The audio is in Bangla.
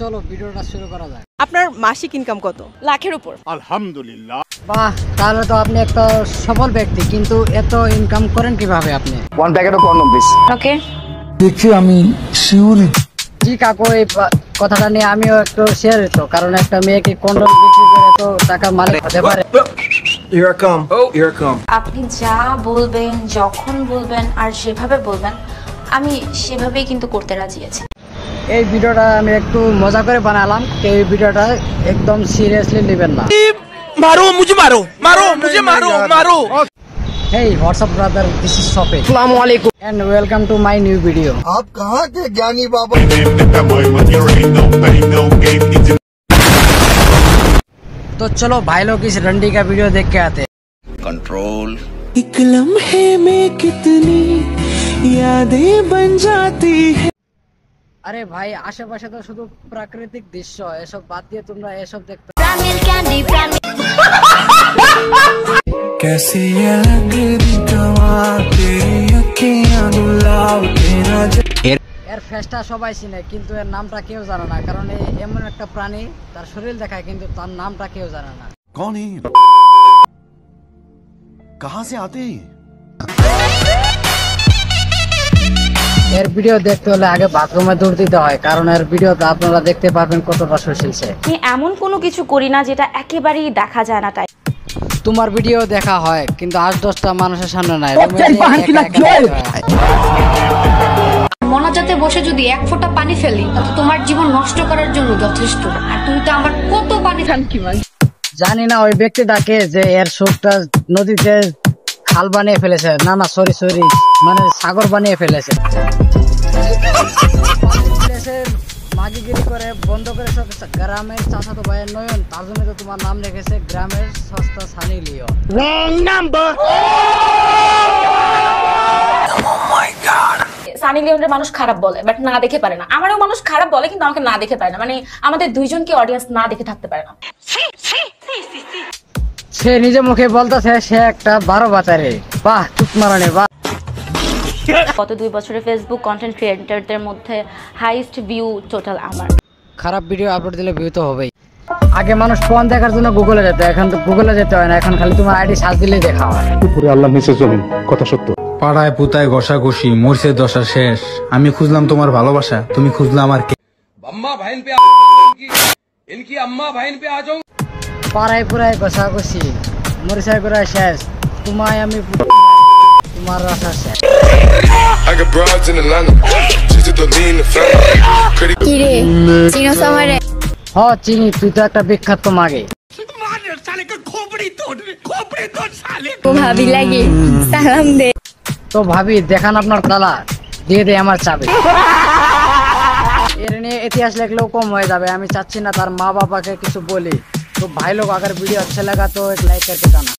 চলো ভিডিওটা শুরু করা যাক। আপনার মাসিক ইনকাম কত? লাখের উপর। আলহামদুলিল্লাহ। বাহ, তাহলে তো আপনি একটা সফল ব্যক্তি, কিন্তু এত ইনকাম করেন কিভাবে আপনি? One packet of condom please. Okay, দেখে আমি শিওরি। জি কাকু, এই কথাটা নিয়ে আমিও একটু শেয়ার হতো, কারণ একটা মেয়েকে কন্ডম বিক্রি করে এত টাকা মালিক হতে পারে। আপনি যা বলবেন, যখন বলবেন আর যেভাবে বলবেন, আমি সেভাবেই কিন্তু করতে রাজি আছি। এই ভিডিওটা আমি একটু মজা করে বানালাম, এই ভিডিওটা একদম সিরিয়াসলি নেবেন না। মারো মুঝে, মারো মারো মুঝে, মারো মারো। Hey, what's up brother, this is Sope. আসসালামু আলাইকুম And welcome to my new video. आप कहाँ के ज्ञानी बाबा? तो चलो भाई लोग इस रंडी का वीडियो देख के आते हैं। कंट्रोल। एक लम्हे में कितनी यादें बन जाती है। আরে ভাই, আশেপাশে তো শুধু প্রাকৃতিক দৃশ্য, এসব বাদ দিয়ে তোমরা এসব দেখতে। कैसे अलग दिखवा तेरी अखियां बुलाते ना এর ফেসটা সবাই চিনে, কিন্তু এর নামটা কেউ জানে না, কারণ এমন একটা প্রাণী, তার শরীর দেখায় কিন্তু তার নামটা কেউ জানে না। कौन है? कहाँ से आते हैं? এর ভিডিও দেখতে হলে আগে বাথরুমে দৌড় দিতে হয়, কারণ এর ভিডিওতে আপনারা দেখতে পারবেন কতটা সুশীল সে। আমি এমন কোনো কিছু করি না যেটা একেবারেই দেখা যায় না। তাই তোমার ভিডিও দেখা হয়, কিন্তু 8-10টা মানুষের সামনে নাই। মনাজাতে বসে যদি এক ফোঁটা পানি ফেলি, তাতে তোমার জীবন নষ্ট করার জন্য যথেষ্ট। আর তুমি তো আমার কত পানি জানি না ওই ব্যক্তিটাকে যে এর সুখটা নদীতে খাল বানিয়ে ফেলেছে, না সরি মানে সাগর বানিয়ে ফেলেছে। মাগিগিরি করে বন্ধ করেছে গ্রামের চাচাতো ভাইয়ের নয়ন, তার জন্য তো তোমার নাম রেখেছে গ্রামের সস্তা সানি লিও। সানি লিওনের মানুষ খারাপ বলে, বাট না দেখে পারে না। আমারও মানুষ খারাপ বলে, কিন্তু আমাকে না দেখে পারে না। মানে আমাদের দুইজনকে অডিয়েন্স না দেখে থাকতে পারে না। সে নিজে মুখে বলতেছে সে একটা 12 বাচ্চারে। বাহ, চুপ মারানে বাহ। গত 2 বছরে ফেসবুক কন্টেন্ট ক্রিয়েটরদের মধ্যে হাইয়েস্ট ভিউ টোটাল আমার। খারাপ ভিডিও আপলোড দিলে ভিউ তো হবেই। আগে মানুষ ফোন দেখার জন্য গুগলে যেত, এখন তো গুগলে যেতে হয় না, এখন খালি তোমার আইডি সার্চ দিলেই দেখা হয়। উপরে আল্লাহ নিচে জমিন, কথা সত্য। পাড়ায় পুতায় ঘষাঘষি মরছে দশা শেষ। আমি খুঁজলাম তোমার ভালোবাসা, তুমি খুঁজলাম আমার अम्मा बहन पे इनकी अम्मा बहन पे आ जाऊं। পাড়ায় পুরায় ঘষাঘষি মরিচাই করা শেষ, তোমায় আমি তোমার রাখা শেষ। হ চিনি, তুই তো একটা বিখ্যাত মাগে। ভাবি লাগে সালাম দে। তো ভাবি দেখান আপনার তালা, দিয়ে দে আমার চাবি। এর নিয়ে ইতিহাস লিখলেও কম হয়ে যাবে, আমি চাচ্ছি না তার মা বাবাকে কিছু বলি। तो भाई लोग अगर वीडियो अच्छा लगा तो एक लाइक करके जाना।